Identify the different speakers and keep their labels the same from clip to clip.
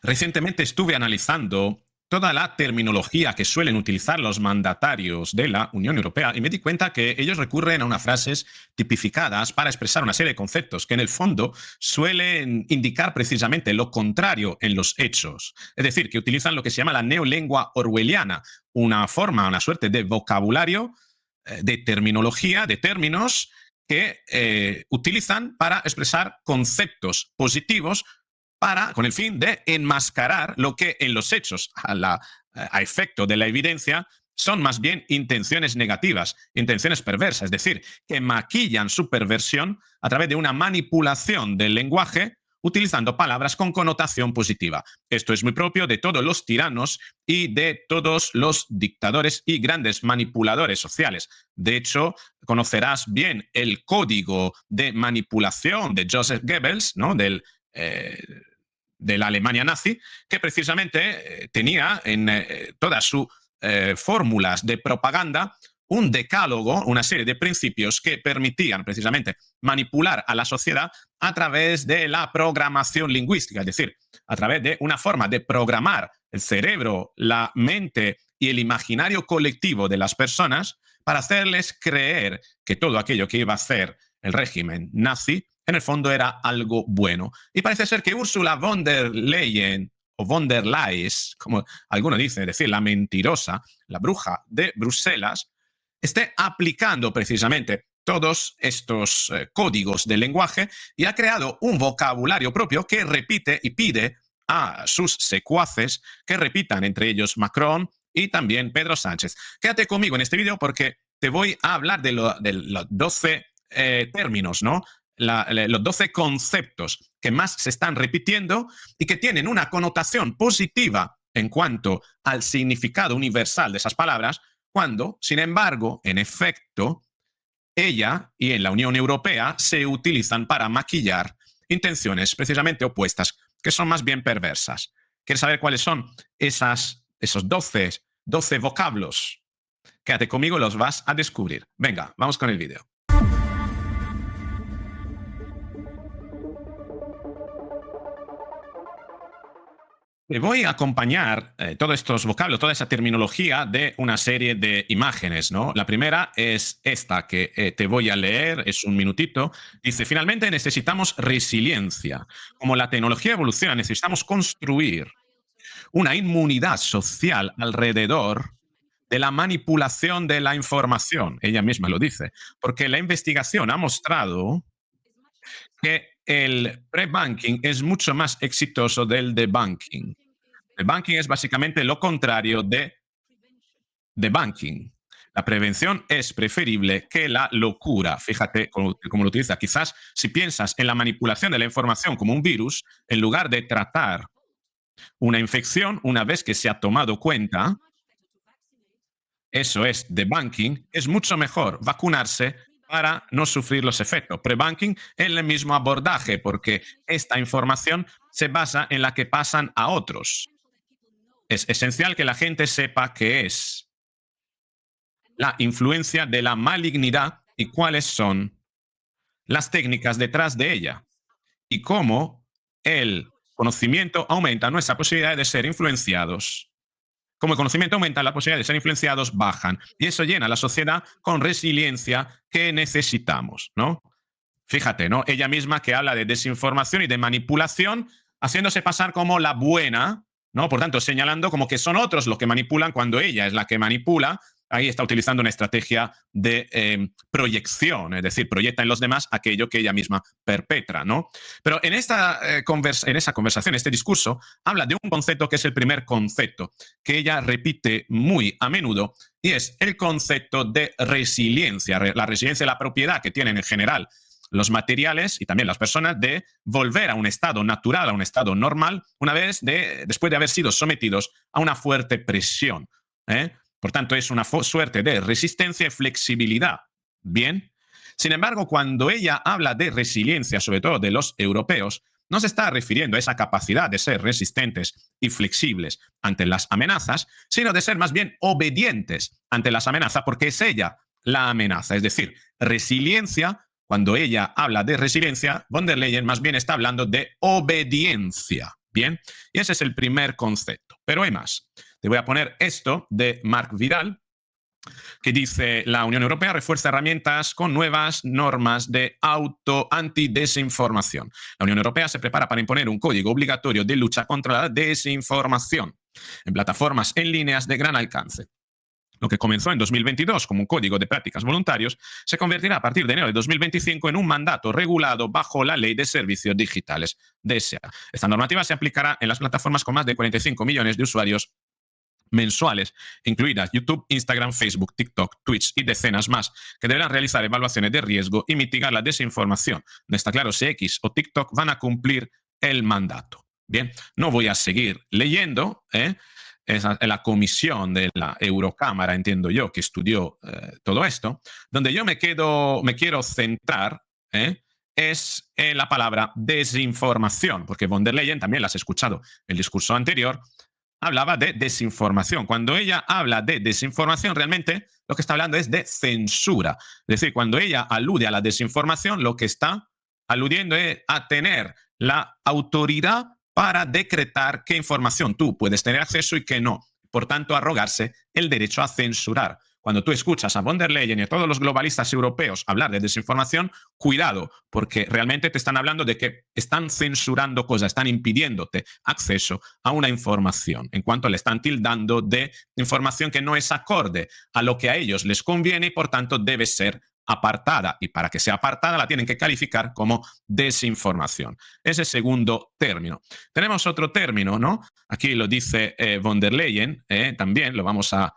Speaker 1: Recientemente estuve analizando toda la terminología que suelen utilizar los mandatarios de la Unión Europea y me di cuenta que ellos recurren a unas frases tipificadas para expresar una serie de conceptos que en el fondo suelen indicar precisamente lo contrario en los hechos. Es decir, que utilizan lo que se llama la neolengua orwelliana, una forma, una suerte de vocabulario, de terminología, de términos que utilizan para expresar conceptos positivos con el fin de enmascarar lo que en los hechos, a efecto de la evidencia, son más bien intenciones negativas, intenciones perversas, es decir, que maquillan su perversión a través de una manipulación del lenguaje utilizando palabras con connotación positiva. Esto es muy propio de todos los tiranos y de todos los dictadores y grandes manipuladores sociales. De hecho, conocerás bien el código de manipulación de Joseph Goebbels, ¿no? De la Alemania nazi, que precisamente tenía en todas sus fórmulas de propaganda un decálogo, una serie de principios que permitían precisamente manipular a la sociedad a través de la programación lingüística, es decir, a través de una forma de programar el cerebro, la mente y el imaginario colectivo de las personas para hacerles creer que todo aquello que iba a hacer el régimen nazi en el fondo era algo bueno. Y parece ser que Ursula von der Leyen, o von der Leyen, como alguno dice, es decir, la mentirosa, la bruja de Bruselas, esté aplicando precisamente todos estos códigos del lenguaje y ha creado un vocabulario propio que repite y pide a sus secuaces que repitan, entre ellos Macron y también Pedro Sánchez. Quédate conmigo en este video porque te voy a hablar de los 12 términos, ¿no? Los 12 conceptos que más se están repitiendo y que tienen una connotación positiva en cuanto al significado universal de esas palabras, cuando, sin embargo, en efecto, ella y en la Unión Europea se utilizan para maquillar intenciones precisamente opuestas, que son más bien perversas. ¿Quieres saber cuáles son esos 12 vocablos? Quédate conmigo, los vas a descubrir. Venga, vamos con el video. Te voy a acompañar todos estos vocablos, toda esa terminología de una serie de imágenes, ¿no? La primera es esta que te voy a leer, es un minutito. Dice, finalmente necesitamos resiliencia. Como la tecnología evoluciona, necesitamos construir una inmunidad social alrededor de la manipulación de la información. Ella misma lo dice, porque la investigación ha mostrado que el pre-banking es mucho más exitoso del debunking. El banking es básicamente lo contrario de debunking. La prevención es preferible que la locura. Fíjate cómo lo utiliza. Quizás si piensas en la manipulación de la información como un virus, en lugar de tratar una infección, una vez que se ha tomado cuenta, eso es debunking, es mucho mejor vacunarse para no sufrir los efectos. Pre-banking es el mismo abordaje porque esta información se basa en la que pasan a otros. Es esencial que la gente sepa qué es la influencia de la malignidad y cuáles son las técnicas detrás de ella y cómo el conocimiento aumenta nuestra posibilidad de ser influenciados. Como el conocimiento aumenta, la posibilidad de ser influenciados bajan. Y eso llena a la sociedad con resiliencia que necesitamos, ¿no? Fíjate, ¿no? Ella misma que habla de desinformación y de manipulación, haciéndose pasar como la buena, ¿no? Por tanto, señalando como que son otros los que manipulan cuando ella es la que manipula. Ahí está utilizando una estrategia de proyección, es decir, proyecta en los demás aquello que ella misma perpetra, ¿no? Pero en esa conversación, este discurso, habla de un concepto que es el primer concepto, que ella repite muy a menudo, y es el concepto de resiliencia, la resiliencia de la propiedad que tienen en general los materiales y también las personas de volver a un estado natural, a un estado normal, después de haber sido sometidos a una fuerte presión, ¿eh? Por tanto, es una suerte de resistencia y flexibilidad. Bien. Sin embargo, cuando ella habla de resiliencia, sobre todo de los europeos, no se está refiriendo a esa capacidad de ser resistentes y flexibles ante las amenazas, sino de ser más bien obedientes ante las amenazas, porque es ella la amenaza. Es decir, resiliencia, cuando ella habla de resiliencia, von der Leyen más bien está hablando de obediencia. Bien, y ese es el primer concepto. Pero hay más. Te voy a poner esto de Marc Vidal, que dice: la Unión Europea refuerza herramientas con nuevas normas de antidesinformación. La Unión Europea se prepara para imponer un código obligatorio de lucha contra la desinformación en plataformas en líneas de gran alcance. Lo que comenzó en 2022 como un código de prácticas voluntarios se convertirá a partir de enero de 2025 en un mandato regulado bajo la Ley de Servicios Digitales DSA. Esta normativa se aplicará en las plataformas con más de 45 millones de usuarios mensuales, incluidas YouTube, Instagram, Facebook, TikTok, Twitch y decenas más, que deberán realizar evaluaciones de riesgo y mitigar la desinformación. No está claro si X o TikTok van a cumplir el mandato. Bien, no voy a seguir leyendo, esa es la comisión de la Eurocámara, entiendo yo, que estudió todo esto, donde yo me quiero centrar, es en la palabra desinformación, porque von der Leyen, también la has escuchado el discurso anterior, hablaba de desinformación. Cuando ella habla de desinformación, realmente lo que está hablando es de censura. Es decir, cuando ella alude a la desinformación, lo que está aludiendo es a tener la autoridad para decretar qué información tú puedes tener acceso y qué no. Por tanto, arrogarse el derecho a censurar. Cuando tú escuchas a von der Leyen y a todos los globalistas europeos hablar de desinformación, cuidado, porque realmente te están hablando de que están censurando cosas, están impidiéndote acceso a una información, en cuanto le están tildando de información que no es acorde a lo que a ellos les conviene y por tanto debe ser apartada. Y para que sea apartada la tienen que calificar como desinformación. Ese segundo término. Tenemos otro término, ¿no? Aquí lo dice von der Leyen, también lo vamos a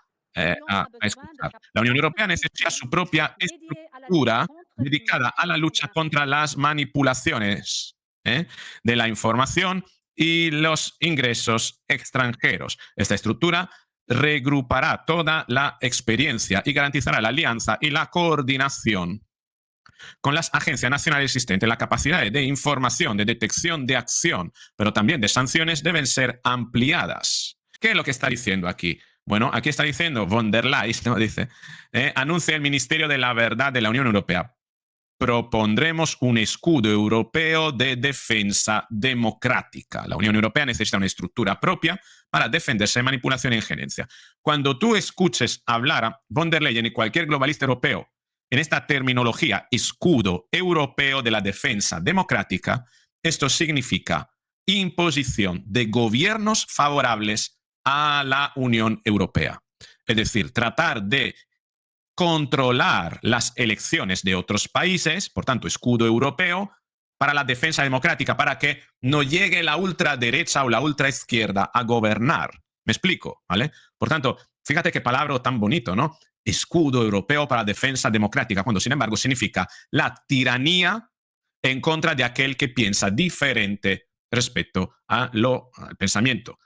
Speaker 1: escuchar. La Unión Europea necesita su propia estructura dedicada a la lucha contra las manipulaciones de la información y los ingresos extranjeros. Esta estructura regrupará toda la experiencia y garantizará la alianza y la coordinación con las agencias nacionales existentes. La capacidad de información, de detección de acción, pero también de sanciones deben ser ampliadas. ¿Qué es lo que está diciendo aquí? Bueno, aquí está diciendo von der Leyen, ¿no? Dice, anuncia el Ministerio de la Verdad de la Unión Europea. Propondremos un escudo europeo de defensa democrática. La Unión Europea necesita una estructura propia para defenderse de manipulación e injerencia. Cuando tú escuches hablar a von der Leyen y cualquier globalista europeo en esta terminología, escudo europeo de la defensa democrática, esto significa imposición de gobiernos favorables a la Unión Europea. Es decir, tratar de controlar las elecciones de otros países, por tanto, escudo europeo para la defensa democrática, para que no llegue la ultraderecha o la ultraizquierda a gobernar. ¿Me explico? ¿Vale? Por tanto, fíjate qué palabra tan bonito, ¿no? Escudo europeo para la defensa democrática, cuando sin embargo significa la tiranía en contra de aquel que piensa diferente respecto al pensamiento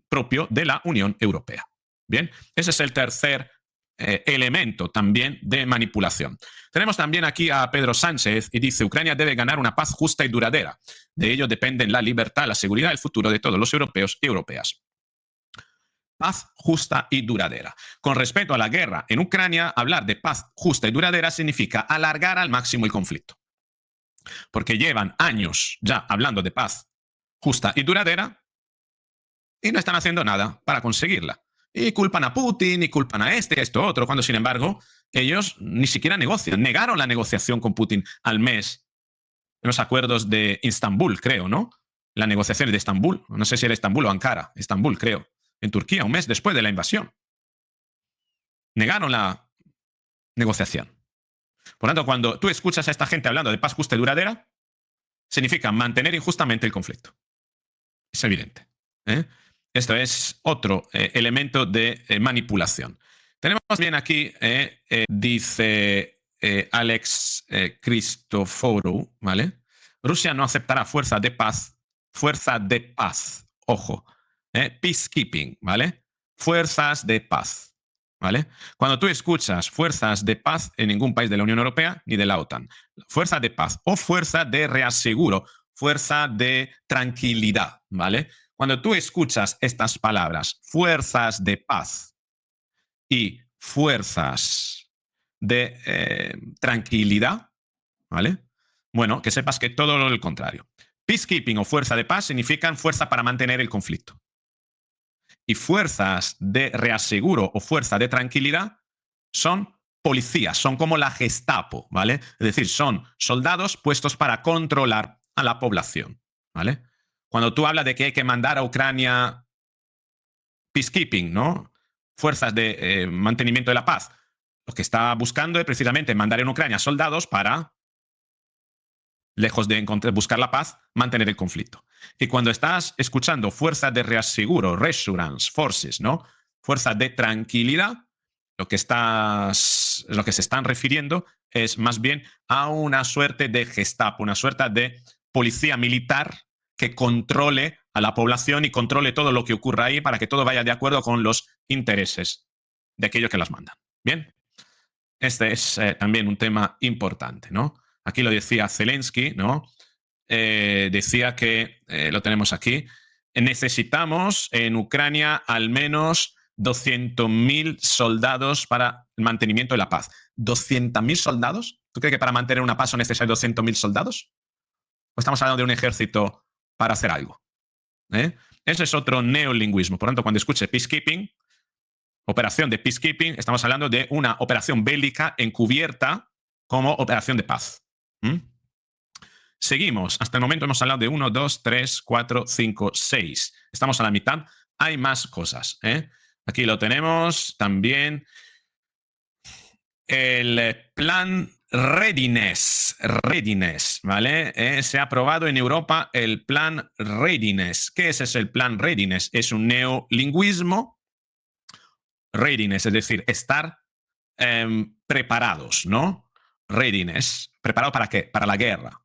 Speaker 1: propio de la Unión Europea. Bien, ese es el tercer elemento también de manipulación. Tenemos también aquí a Pedro Sánchez y dice: Ucrania debe ganar una paz justa y duradera. De ello dependen la libertad, la seguridad y el futuro de todos los europeos y europeas. Paz justa y duradera. Con respecto a la guerra en Ucrania, hablar de paz justa y duradera significa alargar al máximo el conflicto. Porque llevan años ya hablando de paz justa y duradera y no están haciendo nada para conseguirla. Y culpan a Putin y culpan a este, a esto, otro, cuando sin embargo ellos ni siquiera negocian. Negaron la negociación con Putin al mes en los acuerdos de Estambul, creo, ¿no? La negociación de Estambul, no sé si era Estambul o Ankara, Estambul, creo, en Turquía, un mes después de la invasión. Negaron la negociación. Por lo tanto, cuando tú escuchas a esta gente hablando de paz justa y duradera, significa mantener injustamente el conflicto. Es evidente. Esto es otro elemento de manipulación. Tenemos bien aquí, dice Alex Christoforou, ¿vale? Rusia no aceptará fuerza de paz, ojo, peacekeeping, ¿vale? Fuerzas de paz, ¿vale? Cuando tú escuchas fuerzas de paz en ningún país de la Unión Europea ni de la OTAN, fuerza de paz o fuerza de reaseguro, fuerza de tranquilidad, ¿vale? Cuando tú escuchas estas palabras, fuerzas de paz y fuerzas de tranquilidad, ¿vale? Bueno, que sepas que todo lo contrario. Peacekeeping o fuerza de paz significan fuerza para mantener el conflicto. Y fuerzas de reaseguro o fuerza de tranquilidad son policías, son como la Gestapo, ¿vale? Es decir, son soldados puestos para controlar a la población, ¿vale? Cuando tú hablas de que hay que mandar a Ucrania peacekeeping, ¿no? Fuerzas de mantenimiento de la paz, lo que está buscando es precisamente mandar en Ucrania soldados para, lejos de buscar la paz, mantener el conflicto. Y cuando estás escuchando fuerzas de reaseguro, reassurance forces, ¿no? Fuerzas de tranquilidad, lo que se están refiriendo es más bien a una suerte de Gestapo, una suerte de policía militar que controle a la población y controle todo lo que ocurra ahí para que todo vaya de acuerdo con los intereses de aquellos que las mandan. Bien, este es también un tema importante, ¿no? Aquí lo decía Zelensky, ¿no? Decía que, lo tenemos aquí, necesitamos en Ucrania al menos 200.000 soldados para el mantenimiento de la paz. ¿200.000 soldados? ¿Tú crees que para mantener una paz son necesarios 200.000 soldados? ¿O estamos hablando de un ejército para hacer algo? Ese es otro neolingüismo. Por lo tanto, cuando escuche peacekeeping, operación de peacekeeping, estamos hablando de una operación bélica encubierta como operación de paz. Seguimos. Hasta el momento hemos hablado de 1, 2, 3, 4, 5, 6. Estamos a la mitad. Hay más cosas. Aquí lo tenemos también. El plan Readiness, ¿vale? Se ha aprobado en Europa el plan Readiness. ¿Qué es ese plan Readiness? Es un neolingüismo. Readiness, es decir, estar preparados, ¿no? Readiness. ¿Preparado para qué? Para la guerra.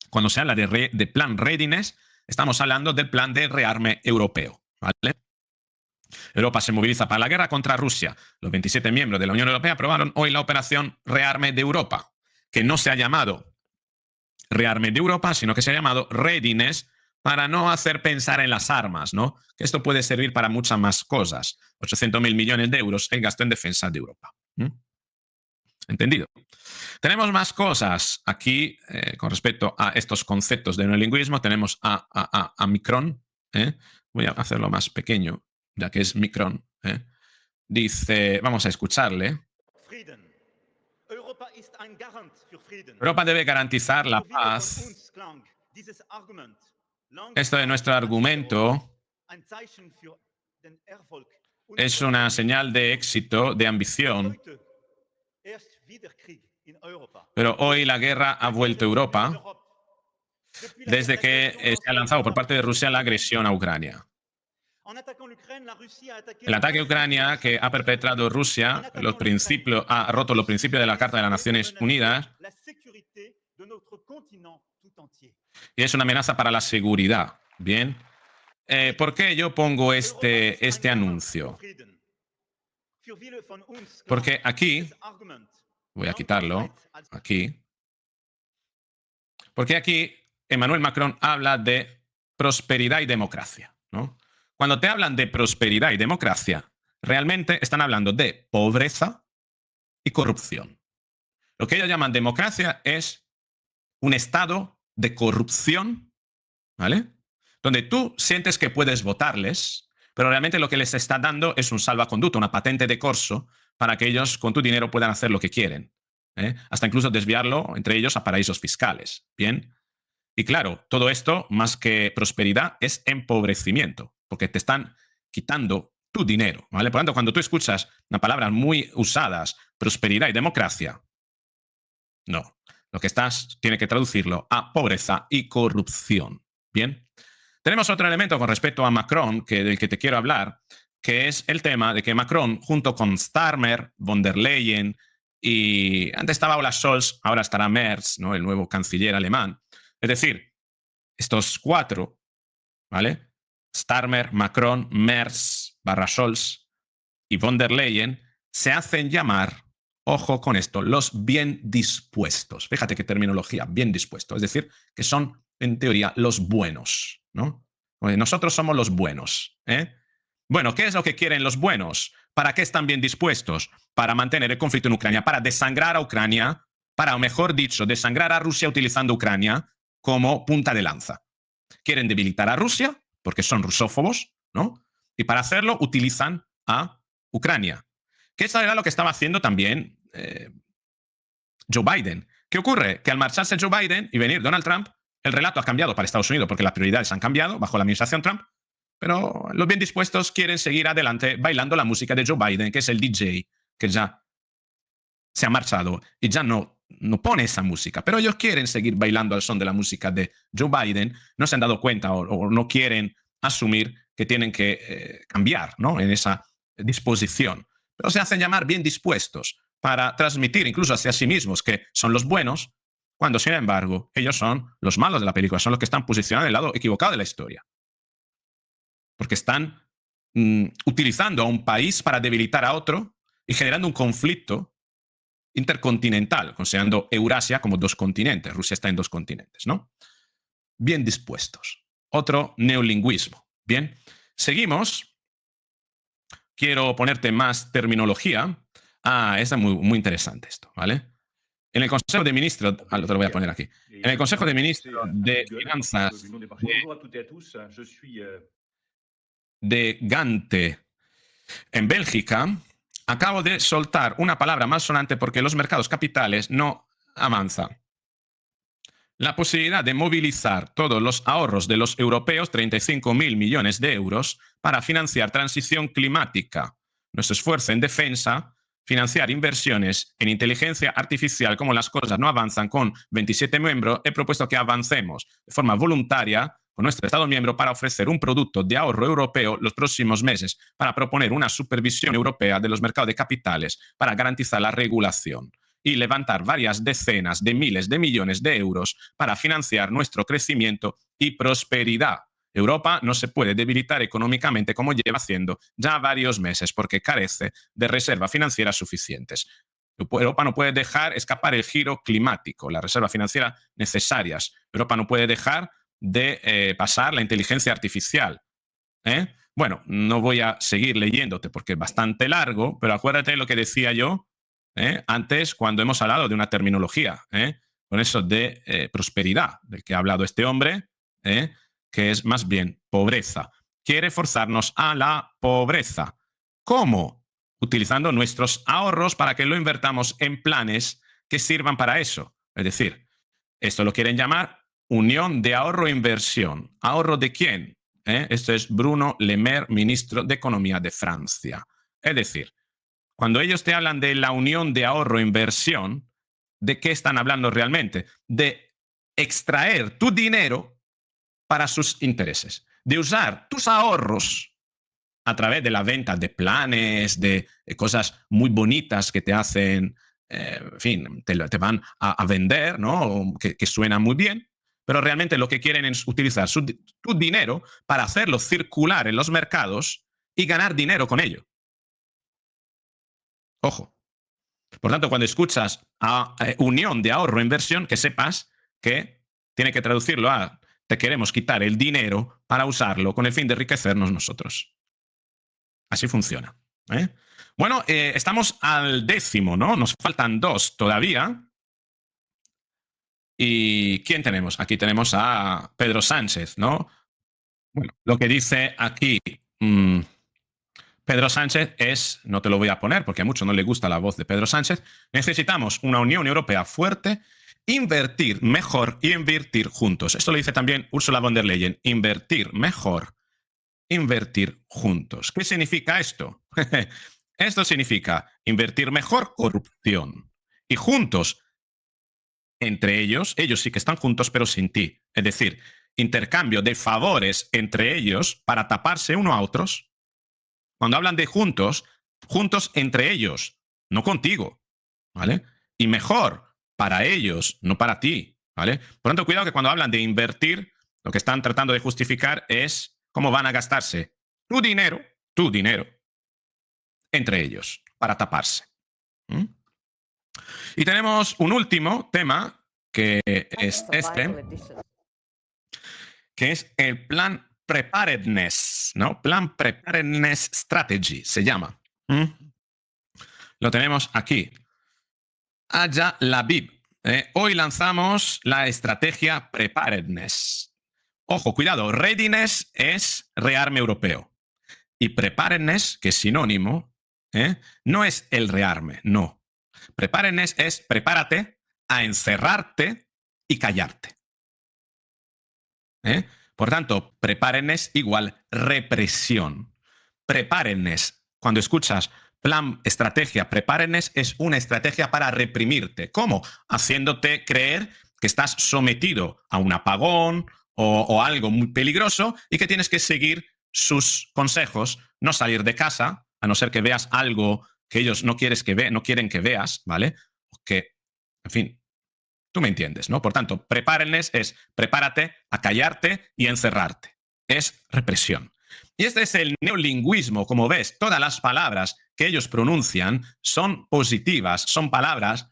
Speaker 1: Cuando se habla de plan Readiness, estamos hablando del plan de rearme europeo, ¿vale? Europa se moviliza para la guerra contra Rusia. Los 27 miembros de la Unión Europea aprobaron hoy la operación Rearme de Europa, que no se ha llamado Rearme de Europa, sino que se ha llamado Readiness para no hacer pensar en las armas, ¿no? Que esto puede servir para muchas más cosas. 800.000 millones de euros en gasto en defensa de Europa. ¿Entendido? Tenemos más cosas aquí con respecto a estos conceptos de neolingüismo. Tenemos a Micron. Voy a hacerlo más pequeño, ya que es Micron. Dice, vamos a escucharle. Europa debe garantizar la paz. Esto de nuestro argumento es una señal de éxito, de ambición. Pero hoy la guerra ha vuelto a Europa desde que se ha lanzado por parte de Rusia la agresión a Ucrania. El ataque a Ucrania que ha perpetrado Rusia ha roto los principios de la Carta de las Naciones Unidas y es una amenaza para la seguridad. Bien. ¿Por qué yo pongo este anuncio? Porque aquí, voy a quitarlo, aquí, porque aquí Emmanuel Macron habla de prosperidad y democracia, ¿no? Cuando te hablan de prosperidad y democracia, realmente están hablando de pobreza y corrupción. Lo que ellos llaman democracia es un estado de corrupción, ¿vale? Donde tú sientes que puedes votarles, pero realmente lo que les está dando es un salvaconducto, una patente de corso, para que ellos con tu dinero puedan hacer lo que quieren. Hasta incluso desviarlo entre ellos a paraísos fiscales. Bien. Y claro, todo esto, más que prosperidad, es empobrecimiento, porque te están quitando tu dinero, ¿vale? Por lo tanto, cuando tú escuchas una palabra muy usadas, prosperidad y democracia, no. Lo que tiene que traducirlo a pobreza y corrupción. Bien. Tenemos otro elemento con respecto a Macron, del que te quiero hablar, que es el tema de que Macron, junto con Starmer, von der Leyen y antes estaba Olaf Scholz, ahora estará Merz, ¿no? El nuevo canciller alemán. Es decir, estos cuatro, ¿vale? Starmer, Macron, Merz, Scholz y von der Leyen se hacen llamar, ojo con esto, los bien dispuestos. Fíjate qué terminología, bien dispuestos. Es decir, que son, en teoría, los buenos, ¿no? Nosotros somos los buenos. Bueno, ¿qué es lo que quieren los buenos? ¿Para qué están bien dispuestos? Para mantener el conflicto en Ucrania, para desangrar a Ucrania, para, o mejor dicho, desangrar a Rusia utilizando Ucrania, como punta de lanza. Quieren debilitar a Rusia porque son rusófobos, ¿no? Y para hacerlo utilizan a Ucrania. Que eso era lo que estaba haciendo también Joe Biden. ¿Qué ocurre? Que al marcharse Joe Biden y venir Donald Trump, el relato ha cambiado para Estados Unidos porque las prioridades han cambiado bajo la administración Trump, pero los bien dispuestos quieren seguir adelante bailando la música de Joe Biden, que es el DJ, que ya se ha marchado y ya no pone esa música, pero ellos quieren seguir bailando al son de la música de Joe Biden, no se han dado cuenta o no quieren asumir que tienen que cambiar, ¿no? En esa disposición. Pero se hacen llamar bien dispuestos para transmitir incluso hacia sí mismos que son los buenos, cuando sin embargo ellos son los malos de la película, son los que están posicionados en el lado equivocado de la historia. Porque están utilizando a un país para debilitar a otro y generando un conflicto intercontinental, considerando Eurasia como dos continentes. Rusia está en dos continentes, ¿no? Bien dispuestos. Otro neolingüismo. Bien, seguimos. Quiero ponerte más terminología. Es muy, muy interesante esto, ¿vale? En el Consejo de Ministros, te lo voy a poner aquí. En el Consejo de Ministros de Finanzas de Gante, en Bélgica, acabo de soltar una palabra malsonante porque los mercados capitales no avanzan. La posibilidad de movilizar todos los ahorros de los europeos, 35.000 millones de euros, para financiar transición climática, nuestro esfuerzo en defensa, financiar inversiones en inteligencia artificial. Como las cosas no avanzan con 27 miembros, he propuesto que avancemos de forma voluntaria con nuestro Estado miembro para ofrecer un producto de ahorro europeo los próximos meses, para proponer una supervisión europea de los mercados de capitales para garantizar la regulación y levantar varias decenas de miles de millones de euros para financiar nuestro crecimiento y prosperidad. Europa no se puede debilitar económicamente como lleva haciendo ya varios meses porque carece de reservas financieras suficientes. Europa no puede dejar escapar el giro climático, las reservas financieras necesarias. Europa no puede dejar de pasar la inteligencia artificial. Bueno, no voy a seguir leyéndote porque es bastante largo, pero acuérdate de lo que decía yo antes cuando hemos hablado de una terminología, con eso de prosperidad, del que ha hablado este hombre, que es más bien pobreza. Quiere forzarnos a la pobreza. ¿Cómo? Utilizando nuestros ahorros para que lo invertamos en planes que sirvan para eso. Es decir, esto lo quieren llamar unión de ahorro e inversión. ¿Ahorro de quién? Esto es Bruno Le Maire, ministro de Economía de Francia. Es decir, cuando ellos te hablan de la unión de ahorro e inversión, ¿de qué están hablando realmente? De extraer tu dinero para sus intereses, de usar tus ahorros a través de la venta de planes, de cosas muy bonitas que te hacen, en fin, te van a vender, ¿no? Que suenan muy bien, pero realmente lo que quieren es utilizar tu dinero para hacerlo circular en los mercados y ganar dinero con ello. Ojo. Por tanto, cuando escuchas a unión de ahorro e inversión, que sepas que tiene que traducirlo a te queremos quitar el dinero para usarlo con el fin de enriquecernos nosotros. Así funciona. Bueno, estamos al 10º, ¿no? Nos faltan 2 todavía. ¿Y quién tenemos? Aquí tenemos a Pedro Sánchez, ¿no? Bueno, lo que dice aquí Pedro Sánchez es, no te lo voy a poner porque a muchos no le gusta la voz de Pedro Sánchez, necesitamos una Unión Europea fuerte, invertir mejor y invertir juntos. Esto lo dice también Ursula von der Leyen, invertir mejor, invertir juntos. ¿Qué significa esto? Esto significa invertir mejor corrupción y juntos, entre ellos sí que están juntos pero sin ti. Es decir, intercambio de favores entre ellos para taparse uno a otros. Cuando hablan de juntos, juntos entre ellos, no contigo, ¿vale? Y mejor para ellos, no para ti, ¿vale? Por tanto, cuidado que cuando hablan de invertir, lo que están tratando de justificar es cómo van a gastarse tu dinero, entre ellos, para taparse. ¿Mm? Y tenemos un último tema, que es este, que es el plan Preparedness, ¿no? Plan Preparedness Strategy se llama. Lo tenemos aquí. Aya Labib, Hoy lanzamos la estrategia Preparedness. Ojo, cuidado, readiness es rearme europeo. Y preparedness, que es sinónimo, no es el rearme, no. Preparedness es prepárate a encerrarte y callarte. Por tanto, preparedness igual represión. Preparedness, cuando escuchas plan, estrategia, preparedness es una estrategia para reprimirte. ¿Cómo? Haciéndote creer que estás sometido a un apagón o algo muy peligroso y que tienes que seguir sus consejos, no salir de casa, a no ser que veas algo que ellos no quieren que veas, ¿vale? Que, en fin, tú me entiendes, ¿no? Por tanto, prepárenles es prepárate a callarte y encerrarte. Es represión. Y este es el neolingüismo. Como ves, todas las palabras que ellos pronuncian son positivas, son palabras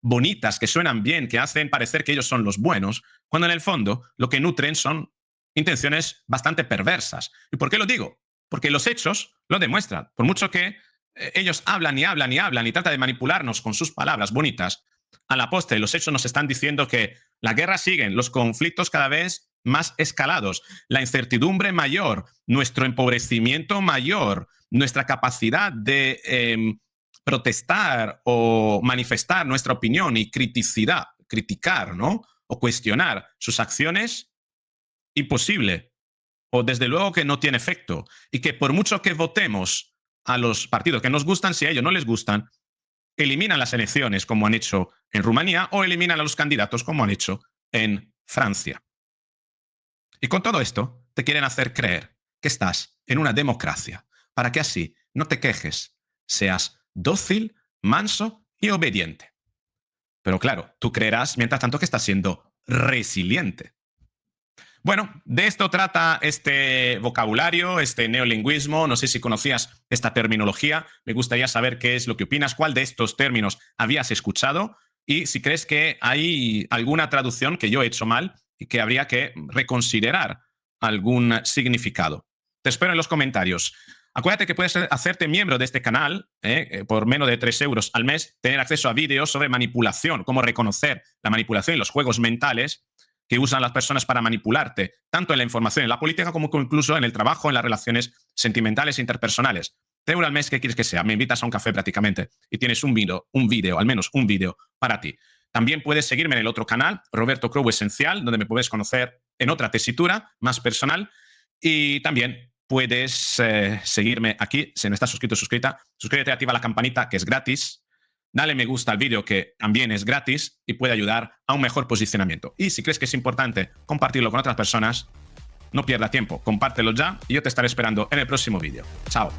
Speaker 1: bonitas, que suenan bien, que hacen parecer que ellos son los buenos, cuando en el fondo lo que nutren son intenciones bastante perversas. ¿Y por qué lo digo? Porque los hechos lo demuestran. Por mucho que ellos hablan y hablan y hablan y tratan de manipularnos con sus palabras bonitas, a la postre los hechos nos están diciendo que la guerra sigue, los conflictos cada vez más escalados, la incertidumbre mayor, nuestro empobrecimiento mayor, nuestra capacidad de protestar o manifestar nuestra opinión y criticar, ¿no? O cuestionar sus acciones, imposible. O desde luego que no tiene efecto. Y que por mucho que votemos a los partidos que nos gustan, si a ellos no les gustan, eliminan las elecciones como han hecho en Rumanía o eliminan a los candidatos como han hecho en Francia. Y con todo esto te quieren hacer creer que estás en una democracia, para que así no te quejes, seas dócil, manso y obediente. Pero claro, tú creerás mientras tanto que estás siendo resiliente. Bueno, de esto trata este vocabulario, este neolingüismo. No sé si conocías esta terminología. Me gustaría saber qué es lo que opinas, cuál de estos términos habías escuchado y si crees que hay alguna traducción que yo he hecho mal y que habría que reconsiderar algún significado. Te espero en los comentarios. Acuérdate que puedes hacerte miembro de este canal por menos de 3 euros al mes, tener acceso a vídeos sobre manipulación, cómo reconocer la manipulación y los juegos mentales que usan las personas para manipularte, tanto en la información, en la política, como incluso en el trabajo, en las relaciones sentimentales e interpersonales. 3 euros al mes, ¿qué quieres que sea? Me invitas a un café prácticamente y tienes un vídeo, al menos un vídeo para ti. También puedes seguirme en el otro canal, Roberto Crowe Esencial, donde me puedes conocer en otra tesitura más personal. Y también puedes seguirme aquí, si no estás suscrito o suscrita, suscríbete, activa la campanita, que es gratis. Dale me gusta al vídeo, que también es gratis y puede ayudar a un mejor posicionamiento. Y si crees que es importante compartirlo con otras personas, no pierdas tiempo, compártelo ya y yo te estaré esperando en el próximo vídeo. Chao.